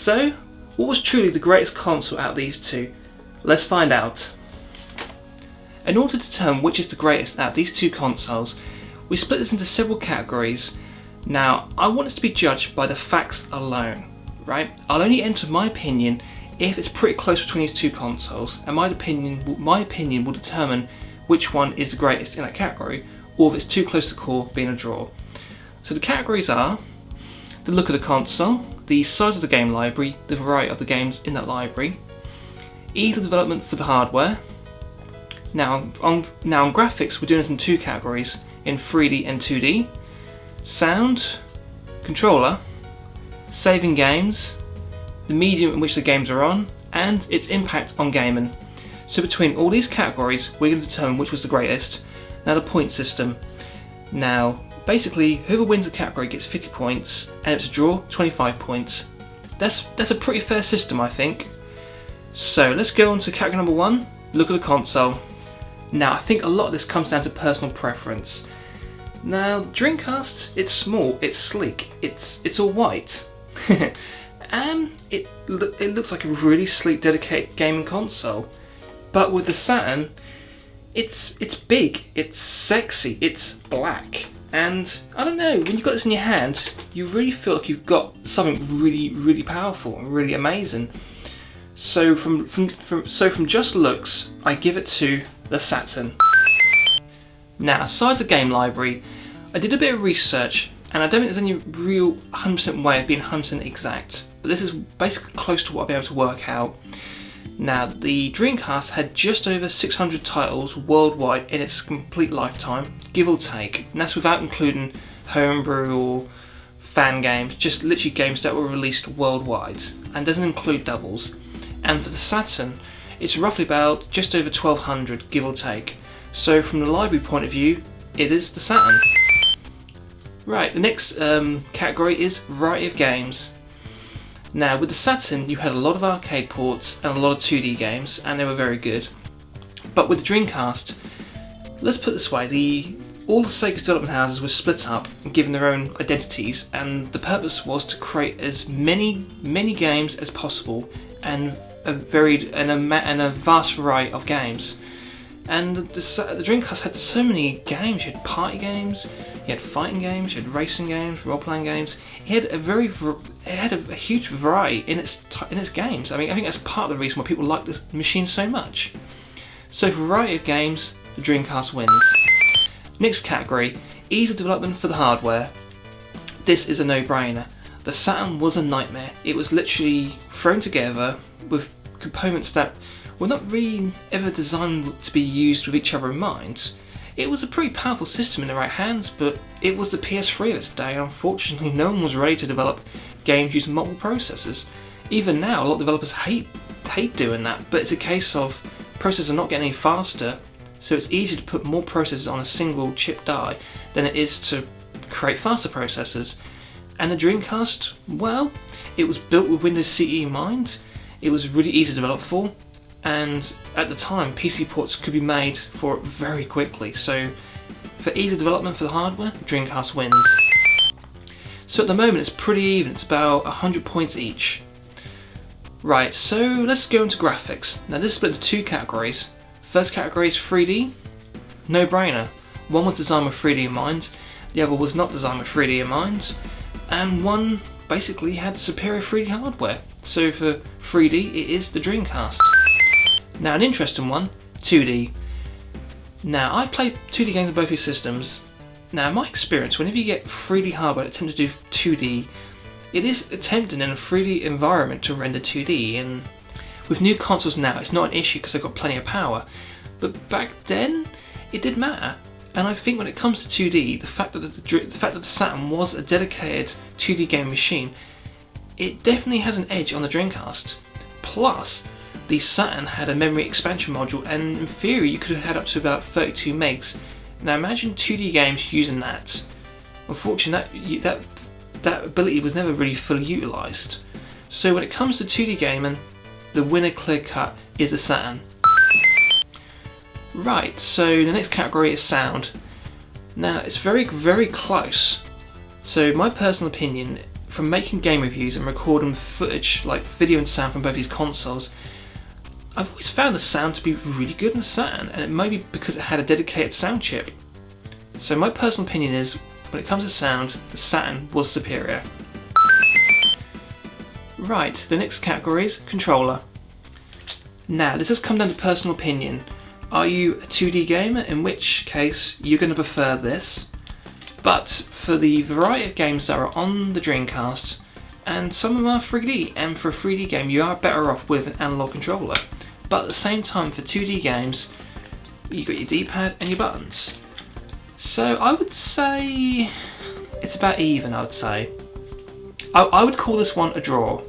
So, what was truly the greatest console out of these two? Let's find out. In order to determine which is the greatest out of these two consoles, we split this into several categories. Now, I want this to be judged by the facts alone, right? I'll only enter my opinion if it's pretty close between these two consoles, and my opinion will determine which one is the greatest in that category, or if it's too close to call, being a draw. So the categories are the look of the console, the size of the game library, the variety of the games in that library, ease of development for the hardware. Now on graphics, we're doing it in two categories, in 3D and 2D, sound, controller, saving games, the medium in which the games are on, and its impact on gaming. So between all these categories, we're going to determine which was the greatest. Now the point system. Now basically, whoever wins the category gets 50 points, and if it's a draw, 25 points. That's a pretty fair system, I think. So let's go on to category number 1, look at the console. Now I think a lot of this comes down to personal preference. Now Dreamcast, it's small, it's sleek, it's all white. It looks like a really sleek, dedicated gaming console. But with the Saturn, it's big, it's sexy, it's black. And I don't know, when you've got this in your hand, you really feel like you've got something really, really powerful and really amazing. So from just looks, I give it to the Saturn. Now, size of game library, I did a bit of research, and I don't think there's any real 100% way of being 100% exact, but this is basically close to what I'll be able to work out. Now, the Dreamcast had just over 600 titles worldwide in its complete lifetime, give or take, and that's without including homebrew or fan games, just literally games that were released worldwide, and doesn't include doubles. And for the Saturn, it's roughly about just over 1200, give or take. So from the library point of view, it is the Saturn. Right, the next category is variety of games. Now with the Saturn, you had a lot of arcade ports and a lot of 2D games, and they were very good. But with the Dreamcast, let's put it this way, all the Sega's development houses were split up and given their own identities, and the purpose was to create as many games as possible, and a vast variety of games. And the Dreamcast had so many games. You had party games, you had fighting games, you had racing games, role-playing games. It had a huge variety in its games. I mean, I think that's part of the reason why people like this machine so much. So for variety of games, the Dreamcast wins. Next category, ease of development for the hardware. This is a no-brainer. The Saturn was a nightmare. It was literally thrown together with components that were not really ever designed to be used with each other in mind. It was a pretty powerful system in the right hands, but it was the PS3 of its day, and unfortunately no one was ready to develop games using multiple processors. Even now, a lot of developers hate doing that, but it's a case of processors are not getting any faster, so it's easier to put more processors on a single chip die than it is to create faster processors. And the Dreamcast, well, it was built with Windows CE in mind. It was really easy to develop for, and at the time PC ports could be made for it very quickly. So for ease of development for the hardware, Dreamcast wins. So at the moment it's pretty even, it's about 100 points each. Right, so let's go into graphics. Now this is split into two categories. First category is 3D, no brainer. One was designed with 3D in mind, the other was not designed with 3D in mind, and one basically had superior 3D hardware. So for 3D, it is the Dreamcast. Now an interesting one, 2D. Now I played 2D games on both these systems. Now in my experience, whenever you get 3D hardware that attempts to do 2D, it is attempting in a 3D environment to render 2D, and with new consoles now it's not an issue because they've got plenty of power, but back then it did matter. And I think when it comes to 2D, the fact that the Saturn was a dedicated 2D game machine, it definitely has an edge on the Dreamcast. Plus, the Saturn had a memory expansion module, and in theory you could have had up to about 32 megs. Now imagine 2D games using that. Unfortunately, that ability was never really fully utilised. So when it comes to 2D gaming, the winner clear cut is the Saturn. Right, so the next category is sound. Now it's very, very close. So my personal opinion, from making game reviews and recording footage like video and sound from both these consoles, I've always found the sound to be really good in the Saturn, and it may be because it had a dedicated sound chip. So my personal opinion is, when it comes to sound, the Saturn was superior. Right, the next category is controller. Now, this has come down to personal opinion. Are you a 2D gamer? In which case, you're going to prefer this. But for the variety of games that are on the Dreamcast, and some of them are 3D, and for a 3D game, you are better off with an analog controller. But at the same time, for 2D games, you've got your D-pad and your buttons. So I would say it's about even, I would say. I would call this one a draw.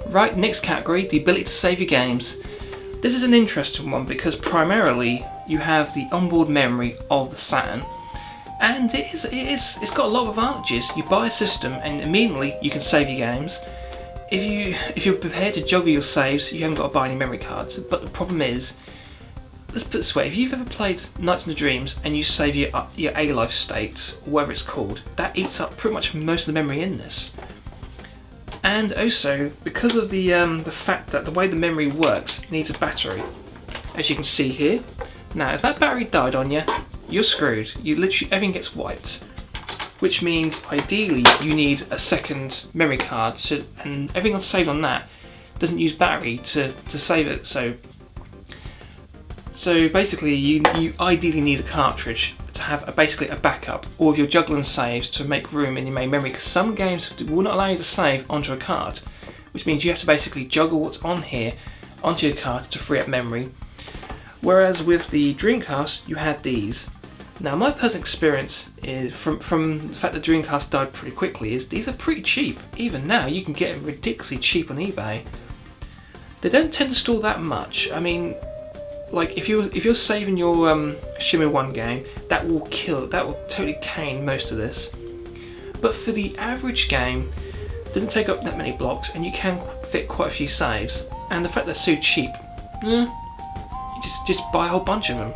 Right, next category, the ability to save your games. This is an interesting one because primarily you have the onboard memory of the Saturn, and it's got a lot of advantages. You buy a system and immediately you can save your games. If you're prepared to juggle your saves, you haven't got to buy any memory cards. But the problem is, let's put it this way, if you've ever played Nights in the Dreams and you save your A-Life state, or whatever it's called, that eats up pretty much most of the memory in this. And also, because of the fact that the way the memory works, it needs a battery, as you can see here. Now, if that battery died on you, you're screwed. Everything gets wiped. Which means, ideally, you need a second memory card, and everything that's saved on that doesn't use battery to save it. So basically, you ideally need a cartridge to have basically a backup, or if you're juggling saves to make room in your main memory, because some games will not allow you to save onto a card, which means you have to basically juggle what's on here onto your card to free up memory. Whereas with the Dreamcast, you had these. Now, my personal experience is from the fact that Dreamcast died pretty quickly is these are pretty cheap. Even now, you can get them ridiculously cheap on eBay. They don't tend to store that much. I mean, like if you're saving your Shimmy 1 game, that will totally cane most of this. But for the average game, it doesn't take up that many blocks, and you can fit quite a few saves. And the fact they're so cheap, you just buy a whole bunch of them.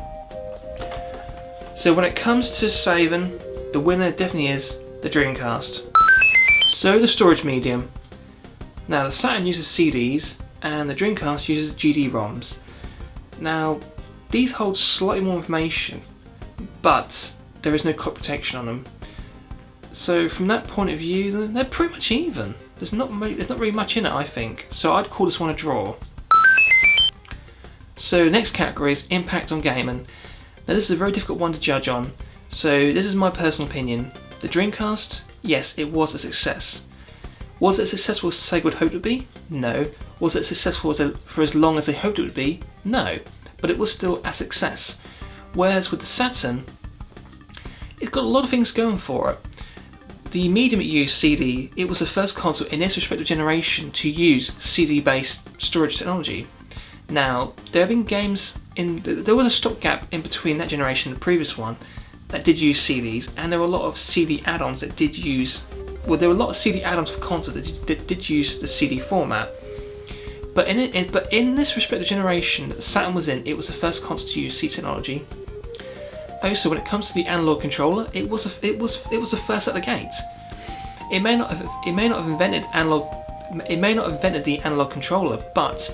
So when it comes to saving, the winner definitely is the Dreamcast. So the storage medium. Now the Saturn uses CDs, and the Dreamcast uses GD-ROMs. Now, these hold slightly more information, but there is no copy protection on them. So from that point of view, they're pretty much even. There's not really much in it, I think. So I'd call this one a draw. So next category is impact on gaming. Now this is a very difficult one to judge on. So this is my personal opinion. The Dreamcast, yes, it was a success. Was it as successful as Sega would hope it would be? No. Was it successful for as long as they hoped it would be? No. But it was still a success. Whereas with the Saturn, it's got a lot of things going for it. The medium it used, CD, it was the first console in its respective generation to use CD-based storage technology. Now, there have been games there was a stopgap in between that generation and the previous one that did use CDs, and there were a lot of CD add-ons that did use. Well, there were a lot of CD add-ons for consoles that did use the CD format. But in this respective generation that the Saturn was in, it was the first console to use CD technology. Also, when it comes to the analog controller, it was the first at the gate. It may not have invented the analog controller, but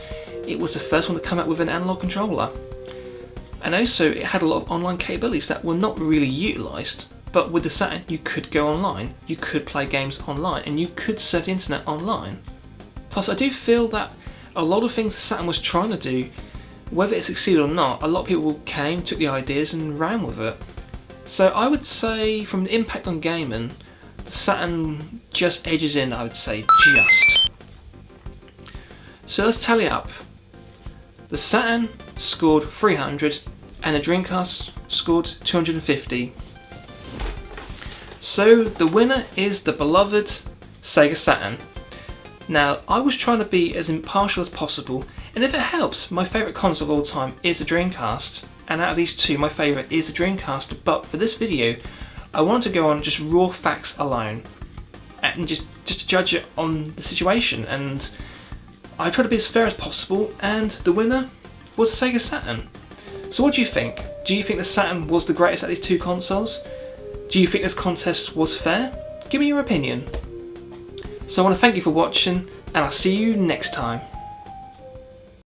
it was the first one to come out with an analog controller. And also, it had a lot of online capabilities that were not really utilised. But with the Saturn, you could go online, you could play games online, and you could surf the internet online. Plus, I do feel that a lot of things the Saturn was trying to do, whether it succeeded or not, a lot of people took the ideas and ran with it. So I would say, from the impact on gaming, the Saturn just edges in, I would say, just. So let's tally up. The Saturn scored 300, and the Dreamcast scored 250. So the winner is the beloved Sega Saturn. Now, I was trying to be as impartial as possible, and if it helps, my favourite console of all time is the Dreamcast, and out of these two, my favourite is the Dreamcast, but for this video, I wanted to go on just raw facts alone, and just to judge it on the situation, and I tried to be as fair as possible, and the winner was the Sega Saturn. So what do you think? Do you think the Saturn was the greatest at these two consoles? Do you think this contest was fair? Give me your opinion. So I want to thank you for watching, and I'll see you next time.